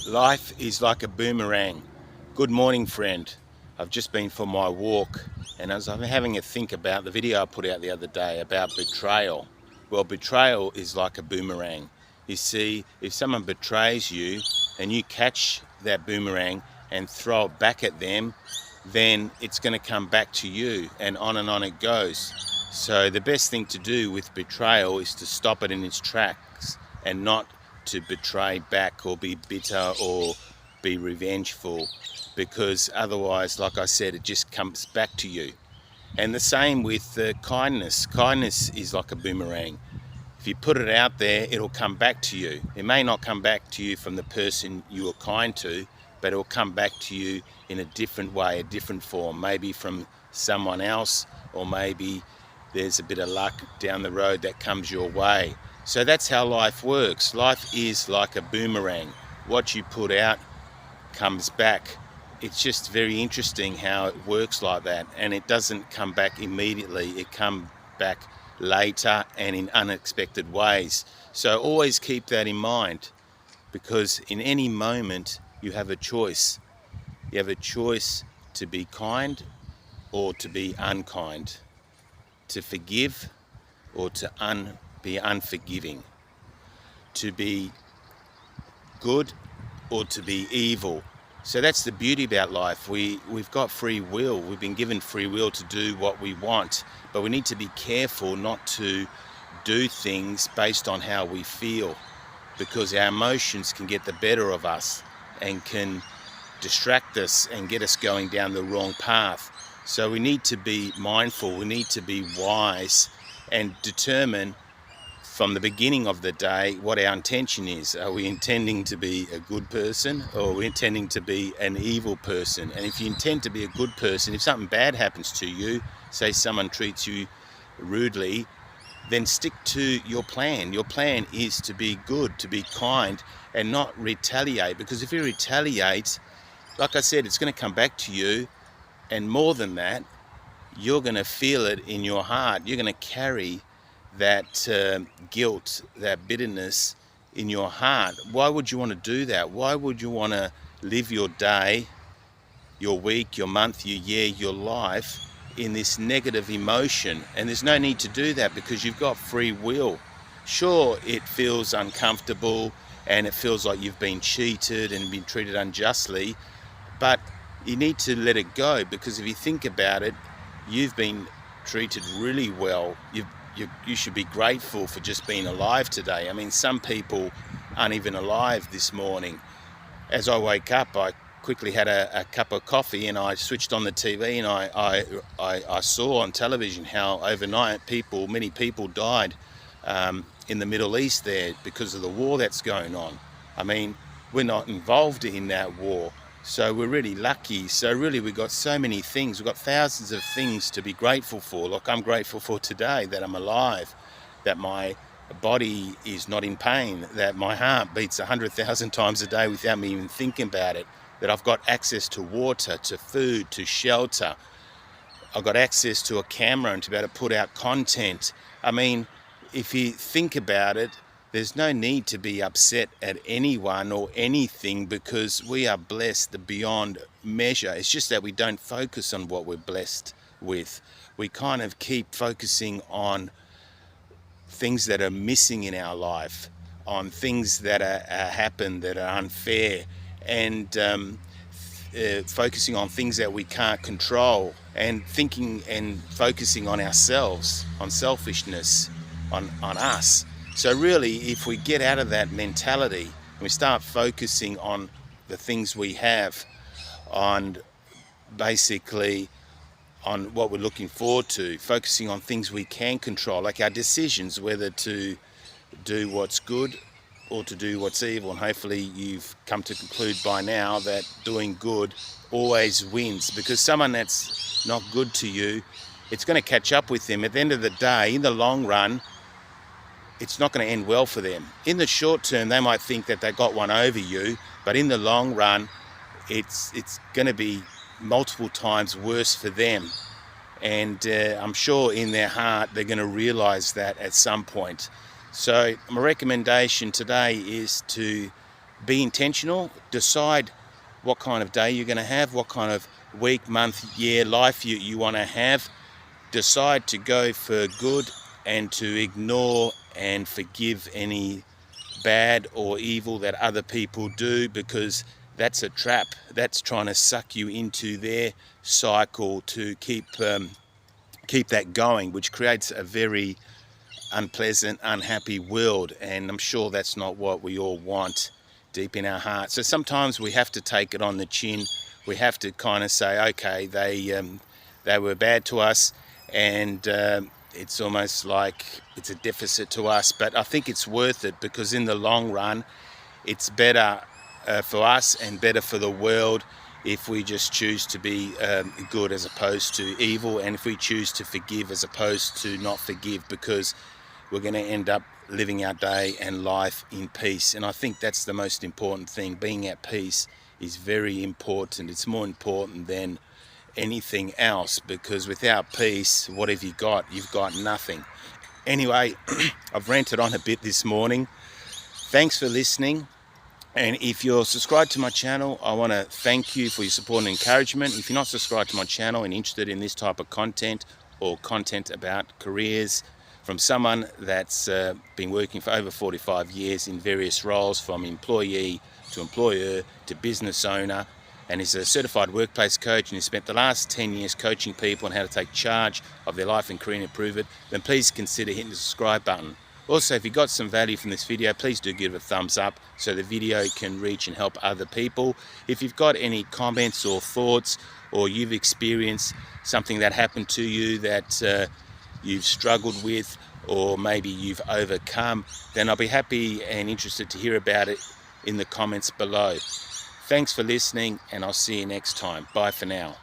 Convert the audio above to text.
Life is like a boomerang. Good morning, friend. I've just been for my walk, and as I'm having a think about the video I put out the other day about betrayal. Well, betrayal is like a boomerang. You see, if someone betrays you and you catch that boomerang and throw it back at them, then it's going to come back to you, and on it goes. So the best thing to do with betrayal is to stop it in its tracks and not to betray back or be bitter or be revengeful, because otherwise, like I said, it just comes back to you. And the same with kindness. Kindness is like a boomerang. If you put it out there, it'll come back to you. It may not come back to you from the person you were kind to, but it'll come back to you in a different way, a different form, maybe from someone else, or maybe there's a bit of luck down the road that comes your way. So that's how life works. Life is like a boomerang. What you put out comes back. It's just very interesting how it works like that, and it doesn't come back immediately. It comes back later and in unexpected ways. So always keep that in mind, because in any moment you have a choice. You have a choice to be kind or to be unkind, to forgive or to be unforgiving, to be good or to be evil. So that's the beauty about life. We've got free will. We've been given free will to do what we want, but we need to be careful not to do things based on how we feel, because our emotions can get the better of us and can distract us and get us going down the wrong path. So we need to be mindful, we need to be wise and determine from the beginning of the day what our intention is. Are we intending to be a good person, or are we intending to be an evil person? And if you intend to be a good person, if something bad happens to you, say someone treats you rudely, then stick to your plan. Your plan is to be good, to be kind, and not retaliate. Because if you retaliate, like I said, it's going to come back to you. And more than that, you're going to feel it in your heart. You're going to carry that guilt, that bitterness in your heart. Why would you want to do that? Why would you want to live your day, your week, your month, your year, your life in this negative emotion? And there's no need to do that, because you've got free will. Sure, it feels uncomfortable and it feels like you've been cheated and been treated unjustly, but you need to let it go, because if you think about it, you've been treated really well. You should be grateful for just being alive today. I mean, some people aren't even alive this morning. As I wake up, I quickly had a cup of coffee and I switched on the TV, and I saw on television how overnight many people died in the Middle East there because of the war that's going on. I mean, we're not involved in that war, so we're really lucky. So really, we've got so many things. We've got thousands of things to be grateful for. Like, I'm grateful for today, that I'm alive, that my body is not in pain, that my heart beats 100,000 times a day without me even thinking about it, that I've got access to water, to food, to shelter. I've got access to a camera and to be able to put out content. I mean, if you think about it, there's no need to be upset at anyone or anything, because we are blessed beyond measure. It's just that we don't focus on what we're blessed with. We kind of keep focusing on things that are missing in our life, on things that are happen that are unfair, and focusing on things that we can't control, and thinking and focusing on ourselves, on selfishness, on us. So really, if we get out of that mentality and we start focusing on the things we have, on basically on what we're looking forward to, focusing on things we can control, like our decisions, whether to do what's good or to do what's evil. And hopefully you've come to conclude by now that doing good always wins, because someone that's not good to you, it's going to catch up with them. At the end of the day, in the long run, it's not going to end well for them. In the short term, they might think that they got one over you, but in the long run, it's going to be multiple times worse for them. And I'm sure in their heart, they're going to realize that at some point. So my recommendation today is to be intentional, decide what kind of day you're going to have, what kind of week, month, year, life you want to have. Decide to go for good and to ignore and forgive any bad or evil that other people do, because that's a trap. That's trying to suck you into their cycle to keep that going, which creates a very unpleasant, unhappy world. And I'm sure that's not what we all want deep in our hearts. So sometimes we have to take it on the chin. We have to kind of say, okay, they were bad to us, and it's almost like it's a deficit to us. But I think it's worth it, because in the long run, it's better for us and better for the world if we just choose to be good as opposed to evil, and if we choose to forgive as opposed to not forgive, because we're going to end up living our day and life in peace. And I think that's the most important thing. Being at peace is very important. It's more important than anything else, because without peace, what have you got? You've got nothing. Anyway, I've ranted on a bit this morning. Thanks for listening. And if you're subscribed to my channel, I want to thank you for your support and encouragement. If you're not subscribed to my channel and interested in this type of content, or content about careers from someone that's been working for over 45 years in various roles, from employee to employer to business owner, and is a certified workplace coach, and has spent the last 10 years coaching people on how to take charge of their life and career and improve it, then please consider hitting the subscribe button. Also, if you got some value from this video, please do give it a thumbs up so the video can reach and help other people. If you've got any comments or thoughts, or you've experienced something that happened to you that you've struggled with, or maybe you've overcome, then I'll be happy and interested to hear about it in the comments below. Thanks for listening, and I'll see you next time. Bye for now.